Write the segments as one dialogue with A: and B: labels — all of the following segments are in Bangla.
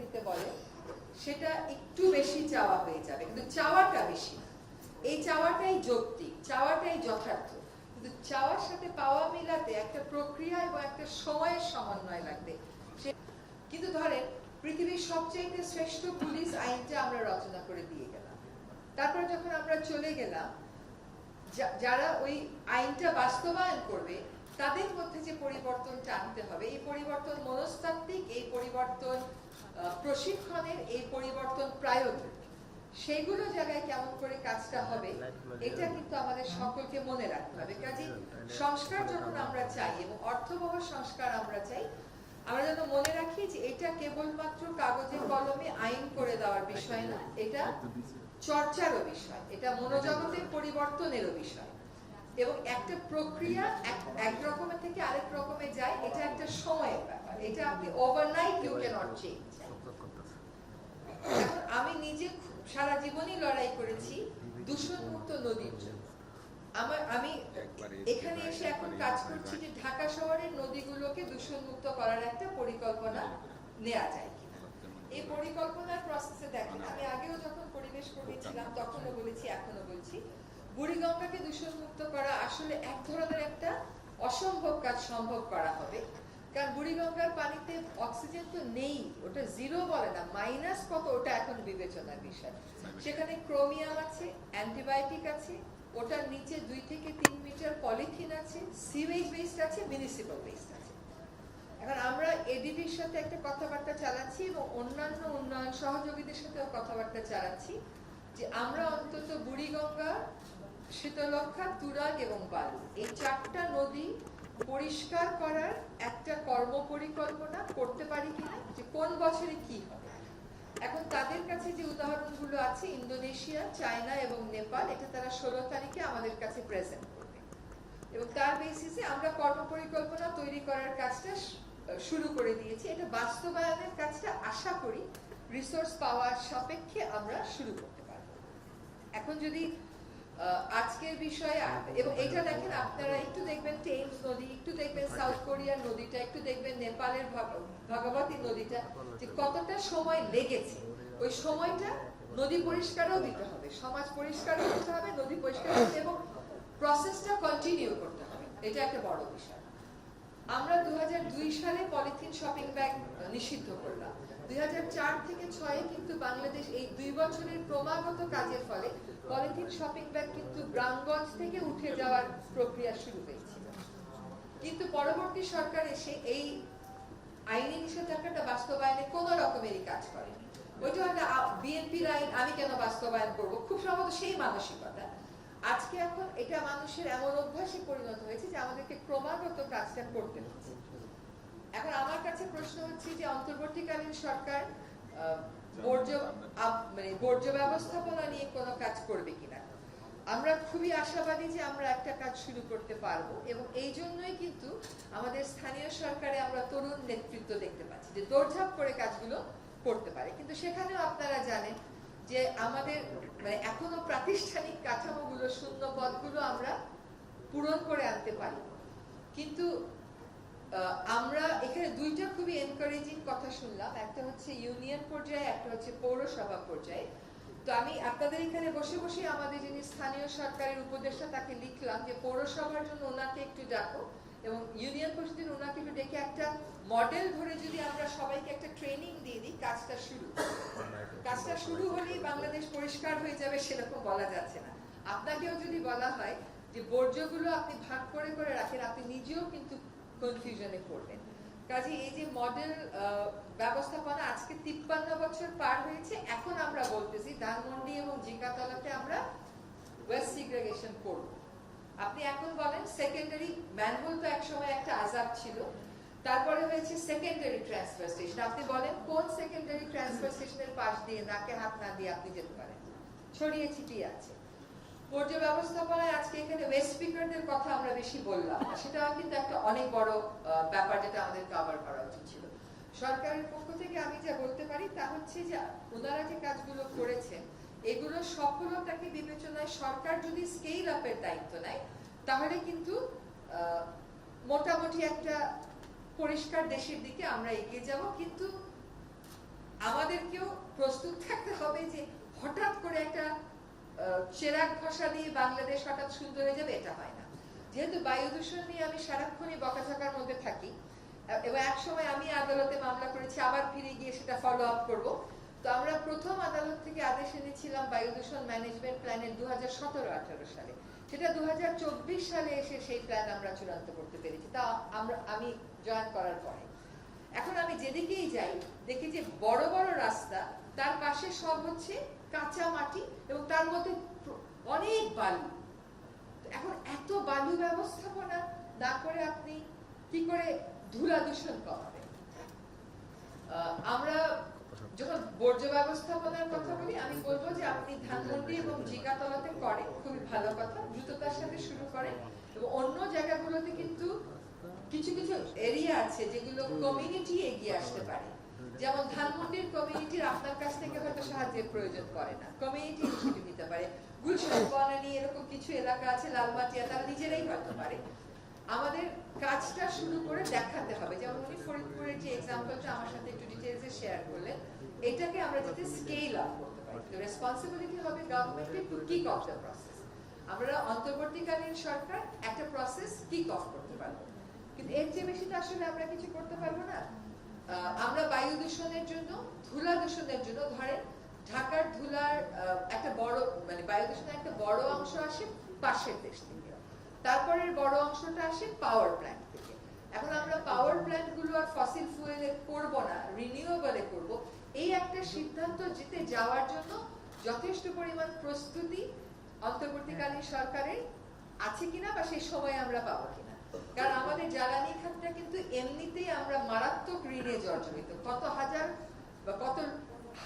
A: দিতে বলে সেটা একটু বেশি চাওয়া হয়ে যাবে, কিন্তু চাওয়াটা বেশি না। এই চাওয়াটাই যৌক্তিক, চাওয়াটাই যথার্থ, কিন্তু চাওয়ার সাথে পাওয়া মিলাতে একটা প্রক্রিয়া এবং একটা সময়ের সমন্বয় লাগবে। কিন্তু ধরেন পৃথিবীর সবচেয়ে শ্রেষ্ঠ পুলিশ আইনটা আমরা রচনা করে দিয়ে গেলাম, তারপর যখন আমরা চলে গেলাম যারা ওই আইনটা বাস্তবায়ন করবে তাদের মধ্যে যে পরিবর্তনটা আনতে হবে, এই পরিবর্তন মনস্তাত্ত্বিক, এই পরিবর্তন প্রশিক্ষণের, এই পরিবর্তন প্রায়োগিক, সেইগুলো জায়গায় কেমন করে কাজটা হবে এটা কিন্তু আমাদের সকলকে মনে রাখতে হবে। কাজে সংস্কার যখন আমরা চাই এবং অর্থবহ সংস্কার আমরা চাই, আমরা যেন মনে রাখি যে এটা কেবলমাত্র কাগজে কলমে আইন করে দেওয়ার বিষয় না, এটা চর্চারও বিষয়, এটা মনোজগতের পরিবর্তনেরও বিষয়, এবং একটা প্রক্রিয়া এক রকমের থেকে আরেক রকমে যায়, এটা একটা সময়ের ব্যাপার, এটা আপনি ওভারনাইট ইউ ক্যানট চেঞ্জ। এখন আমি নিজে সারা জীবনই লড়াই করেছি দূষণমুক্ত নদীর জন্য। আমি এখানে এসে এখন কাজ করছি যে ঢাকা শহরের নদীগুলোকে দূষণমুক্ত করার একটা পরিকল্পনা নেওয়া যায় কিনা। এই পরিকল্পনার প্রসেসে দেখেন, আমি আগেও যখন পরিবেশ কর্মী ছিলাম তখনও বলেছি, এখনো বলছি, বুড়িগঙ্গাকে দূষণমুক্ত করা আসলে এক ধরনের একটা অসম্ভব কাজ সম্ভব করা হবে, কারণ বুড়িগঙ্গার পানিতে অক্সিজেন তো নেই, ওটা জিরো বলে না, মাইনাস কত ওটা এখন বিবেচনার বিষয়। সেখানে ক্রোমিয়াম আছে, অ্যান্টিবায়োটিক আছে, ওটার নিচে 2 থেকে 3 মিটার পলিথিন আছে, সিওয়েজ ওয়েস্ট আছে, মিউনিসিপাল ওয়েস্ট আছে। এখন আমরা এডিবির সাথে একটা কথাবার্তা চালাচ্ছি এবং অন্যান্য উন্নয়ন সহযোগীদের সাথেও কথাবার্তা চালাচ্ছি যে আমরা অন্তত বুড়িগঙ্গা, শীতলক্ষা, তুরাগ এবং বালু, এই 4টা নদী পরিষ্কার করার একটা কর্ম পরিকল্পনা করতে পারি কিনা, যে কোন বছরে কি হবে। এখন তাদের কাছে যে উদাহরণগুলো আছে, ইন্দোনেশিয়া, চায়না এবং নেপাল, এটা তারা 16 তারিখে আমাদের কাছে প্রেজেন্ট করবে, এবং তার বেসিসে আমরা কর্ম পরিকল্পনা তৈরি করার কাজটা শুরু করে দিয়েছি। এটা বাস্তবায়নের কাজটা আশা করি রিসোর্স পাওয়ার সাপেক্ষে আমরা শুরু করতে পারব। এখন যদি আজকের বিষয়ে, এবং এটা দেখেন আপনারা একটু দেখবেন টেমস নদী, একটু দেখবেন সাউথ কোরিয়ার নদীটা, একটু দেখবেন নেপালের ভগবতী নদীটা, যে কতটা সময় লেগেছে। ওই সময়টা নদী পরিষ্কারও দিতে হবে, সমাজ পরিষ্কারও করতে হবে, নদী পরিষ্কার করতে, এবং প্রসেসটা কন্টিনিউ করতে হবে, এটা একটা বড় বিষয়। আমরা 2002 সালে পলিথিন শপিং ব্যাগ নিষিদ্ধ করলাম। 2004 থেকে 6 কিন্তু বাংলাদেশ এই 2 বছরের ক্রমাগত কাজের ফলে পলিথিন শপিং ব্যাগ কিন্তু গ্রামগঞ্জ থেকে উঠে যাওয়ার প্রক্রিয়া শুরু হয়েছিল। কিন্তু পরবর্তী সরকার এসে এই আইনি নিষেধাজ্ঞাটা বাস্তবায়নে কোন রকমেরই কাজ করেনি। ওইটা একটা বিএনপির আইন, আমি কেন বাস্তবায়ন করব, খুব সম্ভবত সেই মানসিকতা। আজকে এখন এটা মানুষের এমন অভ্যাসে পরিণত হয়েছে যে আমাদেরকে ক্রমাগত কাজটা করতে হচ্ছে। এখন আমার কাছে প্রশ্ন হচ্ছে যে অন্তর্বর্তীকালীন সরকার বর্জ্য ব্যবস্থাপনা নিয়ে কোনো কাজ করবে কিনা। আমরা খুবই আশাবাদী যে আমরা একটা কাজ শুরু করতে পারবো, এবং এই জন্যই কিন্তু আমাদের স্থানীয় সরকারে আমরা তরুণ নেতৃত্ব দেখতে পাচ্ছি যে দৌড়ঝাঁপ করে কাজগুলো করতে পারে। কিন্তু সেখানেও আপনারা জানেন যে আমাদের এখনো প্রাতিষ্ঠানিক কাঠামোগুলো, শূন্য পদগুলো আমরা পূরণ করে আনতে পারি। কিন্তু আমরা এখানে 2টা খুবই এনকারেজিং কথা শুনলাম, একটা হচ্ছে ইউনিয়ন পর্যায়ে, একটা হচ্ছে পৌরসভা পর্যায়ে। তো আমি আপনাদের এখানে বসে বসে আমাদের যিনি স্থানীয় সরকারের উপদেষ্টা তাকে লিখলাম যে পৌরসভার জন্য ওনাকে একটু ডাকো, এবং ইউনিয়ন পরিষদের ওনাকে একটু ডেকে একটা মডেল ধরে যদি আমরা সবাইকে একটা ট্রেনিং দিয়ে দিই, কাজটা শুরু হলেই বাংলাদেশ পরিষ্কার হয়ে যাবে সেরকম বলা যাচ্ছে না। আপনাকেও যদি বলা হয় যে বর্জ্যগুলো আপনি ভাগ করে করে রাখেন, আপনি নিজেও কিন্তু কনফিউশনে পড়বেন। কাজে এই যে মডেল ব্যবস্থাপনা আজকে 53 বছর পার হয়েছে, এখন আমরা বলতেছি ধানমন্ডি এবং জিকাতলাতে আমরা ওয়েস্ট সিগ্রেগেশন করব। আপনি এখন বলেন সেকেন্ডারি ম্যানহোল তো একসময় একটা আযাব ছিল, তারপরে হয়েছে সেকেন্ডারি ট্রান্সফার স্টেশন। আপনি বলেন কোন সেকেন্ডারি ট্রান্সফার স্টেশনের পাশ দিয়ে নাকে হাত না দিয়ে আপনি যেতে পারেন, ছড়িয়ে ছিটিয়ে আছে। বর্জ্য ব্যবস্থাপনায় আজকে এখানে ওয়েস্ট স্পিকারদের কথা আমরা বেশি বললাম, সেটাও কিন্তু একটা অনেক বড় ব্যাপার যেটা আমাদের কভার করা উচিত ছিল। সরকারের পক্ষ থেকে আমি যা বলতে পারি তা হচ্ছে যে ওনারা যে কাজগুলো করেছেন এগুলো সফলতাকে বিবেচনায় সরকার যদি স্কেল আপের দায়িত্ব নেয়, তাহলে কিন্তু মোটামুটি একটা পরিষ্কার দেশের দিকে আমরা এগিয়ে যাব। কিন্তু আমাদেরকেও প্রস্তুত থাকতে হবে যে হঠাৎ করে একটা চেরাগ ঘষা দিয়ে বাংলাদেশ হঠাৎ সুন্দর হয়ে যাবে, এটা হয় না। যেহেতু বায়ু দূষণ নিয়ে আমি সারাক্ষণই বকাঝকার মধ্যে থাকি এবং এক সময় আমি আদালতে মামলা করেছি, আবার ফিরে গিয়ে সেটা ফলো আপ করবো। তো আমরা প্রথম আদালত থেকে আদেশ এনেছিলাম বায়ু দূষণ ম্যানেজমেন্ট প্ল্যানের 2017-18 সালে, সেটা 2024 সালে এসে সেই প্ল্যান আমরা চূড়ান্ত করতে পেরেছি, তা আমি জয়েন করার পরে। এখন আমি যেদিকেই যাই দেখি যে বড় বড় রাস্তা, তার পাশে সব হচ্ছে কাঁচা মাটি এবং তার মধ্যে অনেক বালু। এখন এত বালু ব্যবস্থাপনা না করে আপনি কি করে ধুলা দূষণ কমাবেন? আমরা যখন বর্জ্য ব্যবস্থাপনার কথা বলি, আমি বলবো যে আপনি ধানমন্ডি এবং জিগাতলাতে করেন, খুবই ভালো কথা, দ্রুততার সাথে শুরু করেন। এবং অন্য জায়গাগুলোতে কিন্তু কিছু কিছু এরিয়া আছে যেগুলো কমিউনিটি এগিয়ে আসতে পারে। যেমন ধানমন্ডির কমিউনিটির আপনার কাছ থেকে হয়তো সাহায্যের প্রয়োজন পড়ে না, কমিউনিটি ইনিশিয়েটিভ নিতে পারে। গুলশান, বনানী, এরকম কিছু এলাকা আছে, লালমাটিয়া, তারা নিজেরাই হয়তো পারে। আমাদের কাজটা শুরু করে দেখাতে হবে। যেমন উনি ফরিদপুরের যে এক্সাম্পলটা আমার সাথে একটু ডিটেইলসে শেয়ার করলেন, এটাকে আমরা যাতে স্কেল আপ করতে পারি। তো রেসপন্সিবিলিটি হবে গভর্নমেন্টের to kick off the process. আমরা অন্তর্বর্তীকালীন সরকার একটা প্রসেস কিক অফ করতে পারবো, কিন্তু এর চেয়ে বেশি তো আসলে আমরা কিছু করতে পারবো না। আমরা বায়ু দূষণের জন্য, ধুলা দূষণের জন্য, ধরেন ঢাকার ধুলার একটা বড় বায়ু দূষণের একটা বড় অংশ আসে পাশের দেশ থেকে, তারপরের বড় অংশটা আসে পাওয়ার প্ল্যান্ট থেকে। এখন আমরা পাওয়ার প্ল্যান্ট গুলো আর ফসিল ফুয়েলে করবো না, রিনিউয়েবলে করব, এই একটা সিদ্ধান্ত জিতে যাওয়ার জন্য যথেষ্ট পরিমাণ প্রস্তুতি অন্তর্বর্তীকালীন সরকারের আছে কিনা বা সেই সময় আমরা পাবো কিনা। কারণ আমাদের জ্বালানি খাতটা কিন্তু এমনিতেই আমরা মারাত্মক ঋণে জর্জরিত, কত হাজার বা কত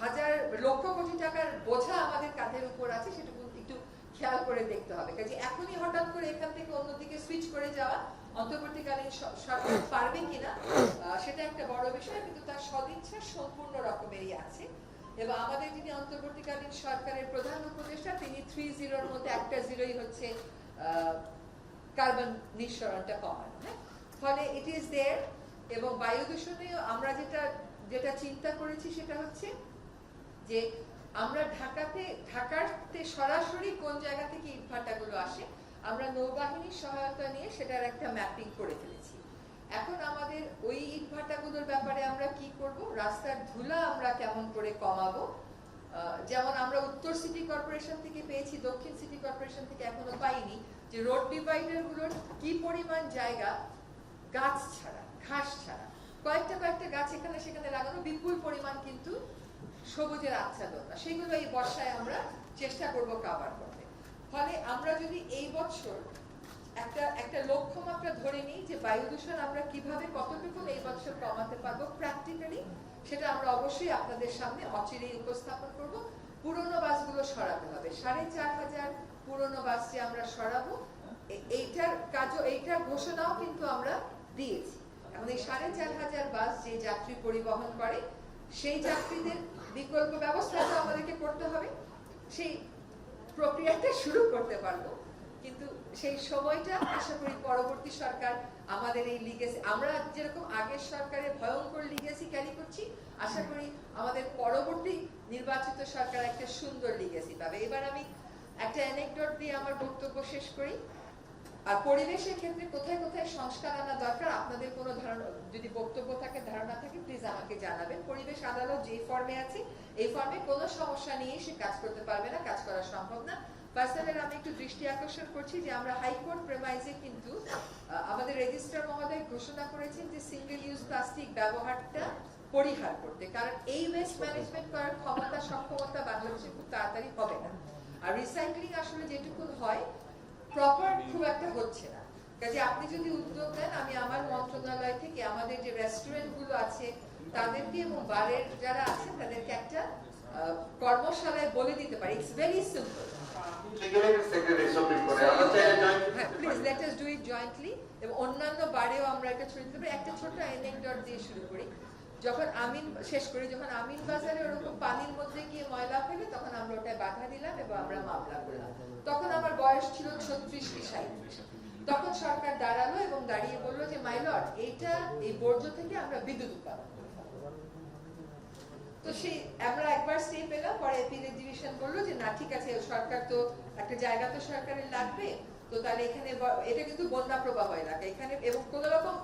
A: হাজার লক্ষ কোটি টাকার বোঝা আমাদের কাঁধের উপর আছে, সেটা একটু খেয়াল করে দেখতে হবে। কাজে এখনই হঠাৎ করে এখান থেকে অন্যদিকে সুইচ করে যাওয়া অন্তর্বর্তীকালীন সরকার পারবে কিনা সেটা একটা বড় বিষয়, কিন্তু তার সদিচ্ছা সম্পূর্ণ রকমেরই আছে। এবং আমাদের যিনি অন্তর্বর্তীকালীন সরকারের প্রধান উপদেষ্টা, তিনি 3-0-র মধ্যে একটা 0ই হচ্ছে কার্বন নিঃসরণটা কমানো। হ্যাঁ, ফলে ইট ইজ দেয়ার। এবং বায়ু দূষণে আমরা যেটা চিন্তা করেছি সেটা হচ্ছে যে আমরা ঢাকাতে সরাসরি কোন জায়গা থেকে ইটভাটাগুলো আসে, আমরা নৌবাহিনীর সহায়তা নিয়ে সেটার একটা ম্যাপিং করে ফেলেছি। এখন আমাদের ওই ইটভাটাগুলোর ব্যাপারে আমরা কি করব, রাস্তার ধুলা আমরা কেমন করে কমাবো। যেমন আমরা উত্তর সিটি কর্পোরেশন থেকে পেয়েছি, দক্ষিণ সিটি কর্পোরেশন থেকে এখনো পাইনি, যে রোড ডিভাইডার গুলোর কি পরিমাণ জায়গা গাছ ছাড়া, ঘাস ছাড়া, কয়েকটা গাছ এখানে সেখানে লাগানো, বিপুল পরিমাণ কিন্তু সবুজের আচ্ছাদন না, সেগুলো এই বর্ষায় আমরা চেষ্টা করব কভার করতে। ফলে আমরা যদি এই বছর একটা লক্ষ্যমাত্রা ধরে নিই যে বায়ু দূষণ আমরা কিভাবে কতটুকু এই বছর কমাতে পারবো প্র্যাকটিক্যালি, সেটা আমরা অবশ্যই আপনাদের সামনে অচিরেই উপস্থাপন করব। পুরনো বাসগুলো সরাতে হবে, 4500 পুরনো বাস যে আমরা সরাবো, এইটার ঘোষণাও কিন্তু আমরা দিয়েছি। এখন এই 4500 বাস যে যাত্রী পরিবহন করে, সেই যাত্রীদের বিকল্প ব্যবস্থাটা আমাদেরকে করতে হবে, সেই প্রক্রিয়াটা শুরু করতে পারবো। কিন্তু সেই সময়টা আশা করি পরবর্তী সরকার আমাদের এই লিগেসি, আমরা যেরকম আগের সরকারের ভয়ঙ্কর লিগেসি ক্যারি করছি, আশা করি আমাদের পরবর্তী নির্বাচিত সরকার একটা সুন্দর লিগেসি পাবে। এবার আমি একটা অ্যানেকডট দিয়ে আমার বক্তব্য শেষ করি। আর পরিবেশের ক্ষেত্রে কোথায় কোথায় সংস্কার আনা দরকার, আপনাদের কোনো ধারণা, যদি বক্তব্য থাকে, ধারণা থাকে, প্লিজ আমাকে জানাবেন। পরিবেশ আদালত যে ফর্মে আছে, এই ফর্মে কোনো সমস্যা নিয়ে সে কাজ করতে পারবে না, কাজ করা সম্ভব না। পার্সোনালি আমি একটু দৃষ্টি আকর্ষণ করছি যে আমরা হাইকোর্ট প্রেমাইজে কিন্তু আমাদের রেজিস্ট্রার মহোদয় ঘোষণা করেছেন যে সিঙ্গেল ইউজ প্লাস্টিক ব্যবহারটা পরিহার করতে, কারণ এই ওয়েস্ট ম্যানেজমেন্ট করার ক্ষমতা সক্ষমতা বাংলাদেশে খুব তাড়াতাড়ি হবে না। আর রিসাইক্লিং আসলে যেটুকু হয় প্রপার খুব একটা হচ্ছে না। কাজে আপনি যদি উদ্যোগ নেন, আমি আমার মন্ত্রণালয় থেকে আমাদের যে রেস্টুরেন্ট গুলো আছে তাদেরকে এবং বারের যারা আছে তাদেরকে একটা কর্মশালায় বলে দিতে পারি। It's very simple. Please let us do it jointly. এবং অন্যান্য বারেও আমরা এটা ছড়িয়ে দিতে পারি। একটা ছোট অ্যানেকডট দিয়ে শুরু করি। যখন আমিন বাজারে ওরকম পানির মধ্যে গিয়ে ময়লা ফেলে, তখন আমরা ওটায় বাধা দিলাম এবং আমরা মামলা করলাম। তখন আমার বয়স ছিল 36 কি 37। তখন সরকার দাঁড়ালো এবং দাঁড়িয়ে বললো যে মাই লর্ড, এই বর্জ্য থেকে আমরা বিদ্যুৎ উৎপাদন করি। তো সেই আমরা একবার স্টে পেলাম, পরে এপিলেট ডিভিশন বললো যে না ঠিক আছে, সরকার তো একটা জায়গা তো সরকারের লাগবে, তো তাহলে এখানে এটা কিন্তু বন্যা প্রবাহ এলাকা এখানে, এবং কোন রকম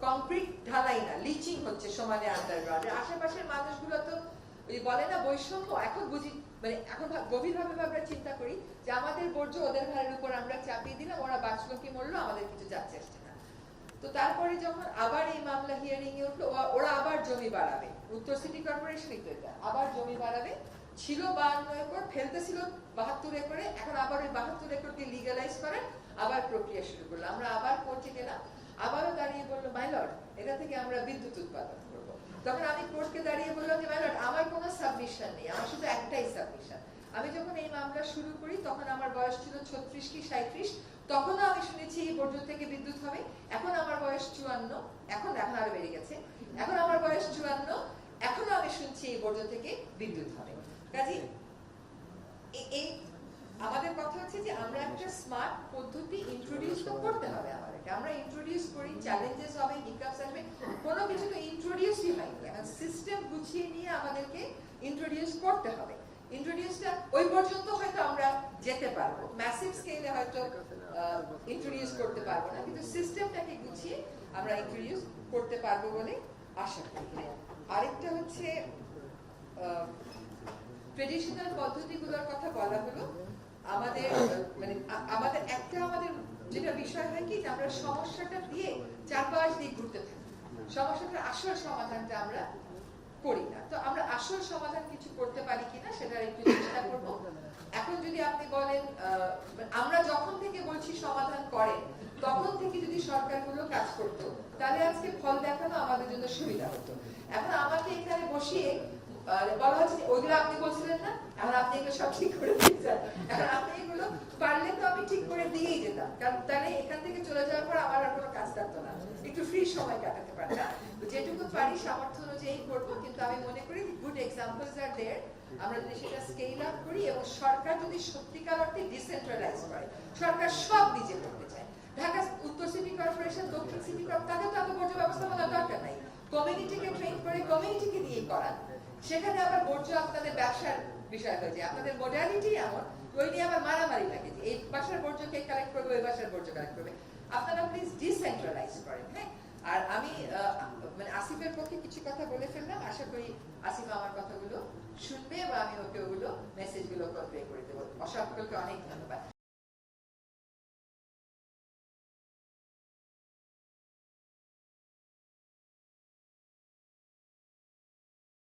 A: কংক্রিট ঢালাই না, লিচিং হচ্ছে সমানে আন্ডারগ্রাউন্ডে। আশেপাশের মানুষগুলো তো ওই বলে না বৈষম্য, এখন বুঝি, মানে এখন গভীরভাবে আমরা চিন্তা করি যে আমাদের বর্জ্য ওদের ঘরের উপর আমরা চাপিয়ে দিলাম, ওরা বাঁচলো কি মরলো, আমাদের কিছু যাচ্ছে আসছে না। তো তারপরে যখন আবার এই মামলা হিয়ারিং এ উঠলো, ওরা আবার জমি বাড়াবে, উত্তর সিটি কর্পোরেশনই তো এটা, আবার জমি বাড়াবে, ছিল 52 একর, ফেলতে ছিল 72 একরে, এখন আবার ওই 72 একরকে লিগালাইজ করে আবার প্রক্রিয়া শুরু করলো। আমরা আবার কোর্টে গেলাম, আবারও দাঁড়িয়ে বললো মাই লর্ড এটা থেকে আমরা বিদ্যুৎ উৎপাদন করব। তখন আমি কোর্টকে দাঁড়িয়ে বললাম যে মাই লর্ড আমার কোনো সাবমিশন নেই, আমার শুধু একটাই সাবমিশন। আমি যখন এই মামলা শুরু করি তখন আমার বয়স ছিল 36 কি 37, তখনও আমি শুনেছি এই বর্জ্য থেকে বিদ্যুৎ হবে। এখন আমার বয়স 54, এখন আরো বেড়ে গেছে, এখন আমার বয়স 54, এখনো আমি শুনছি এই বর্জ্য থেকে বিদ্যুৎ হবে। কাজে এই আমাদের কথা হচ্ছে যে আমরা একটা স্মার্ট পদ্ধতি ইন্ট্রোডিউস তো করতে হবে আমাদেরকে। আমরা ইন্ট্রোডিউস করি, চ্যালেঞ্জেস হবে, হিকআপস আসবে, কোনো কিছু তো ইন্ট্রোডিউসই হয়নি, এখন সিস্টেম গুছিয়ে নিয়ে আমাদেরকে ইন্ট্রোডিউস করতে হবে। ইন্ট্রোডিউসটা ওই পর্যন্ত হয়তো আমরা যেতে পারবো, ম্যাসিভ স্কেলে হয়তো ইন্ট্রোডিউস করতে পারবো না, কিন্তু সিস্টেমটাকে গুছিয়ে আমরা ইন্ট্রোডিউস করতে পারবো বলে আশা করি। আরেকটা হচ্ছে ট্রেডিশনাল পদ্ধতিগুলোর কথা বলা হলো। আমাদের মানে আমাদের যেটা বিষয় হয় কি যে আমরা সমস্যাটা দিয়ে চারপাশ দিয়ে ঘুরতে থাকি, সমস্যাটার আসল সমাধানটা আমরা করি না। তো আমরা আসল সমাধান কিছু করতে পারি কিনা সেটা একটু চেষ্টা করব। এখন যদি আপনি বলেন আমরা যখন থেকে বলছি সমাধান করেন, তখন থেকে যদি সরকারগুলো কাজ করতো তাহলে আজকে ফল দেখানো আমাদের জন্য সুবিধা হতো। এখন আমাকে এখানে বসিয়ে বলা হচ্ছে যে ওইগুলো আপনি বলছিলেন না, এখন আপনি এগুলো সব ঠিক করে দিয়েছেন, এখন আপনি এগুলো পারলে তো আমি ঠিক করে দিয়েই যেতাম, কারণ তাহলে এখান থেকে চলে যাওয়ার পর আমার আর কোনো কাজ থাকতো না, একটু ফ্রি সময় কাটাতে পারতাম। যেটুকু পারি সামর্থ্য অনুযায়ী করবো, কিন্তু আমি মনে করি গুড এক্সাম্পলস আর দেয়ার। আমরা যদি সেটা স্কেল আপ করি এবং সরকার যদি সত্যিকার অর্থে ডিসেন্ট্রালাইজ করে, সরকার সব নিজে করতে চায়, ঢাকা উত্তর সিটি কর্পোরেশন, দক্ষিণ সিটি কর্পোরেশন, তাদের তো এত বর্জ্য ব্যবস্থাপনার দরকার নাই, কমিউনিটিকে ট্রেন করে কমিউনিটিকে দিয়ে করান। সেখানে আবার বর্জ্য আপনাদের ব্যবসার বিষয় হয়ে যায়, আপনাদের মডালিটি এমন, ওই নিয়ে আবার মারামারি লাগে যে এই বাসার বর্জ্য কে কালেক্ট করবে, ওই বাসার বর্জ্য কালেক্ট করবে। আপনারা প্লিজ ডিসেন্ট্রালাইজ করেন। হ্যাঁ, আর আমি মানে আসিফের পক্ষে কিছু কথা বলে ফেললাম, আশা করি আসিফ আমার কথাগুলো শুনবে এবং আমি ওকে ওগুলো মেসেজগুলো কনভে করে দেবো। সকলকে অনেক ধন্যবাদ।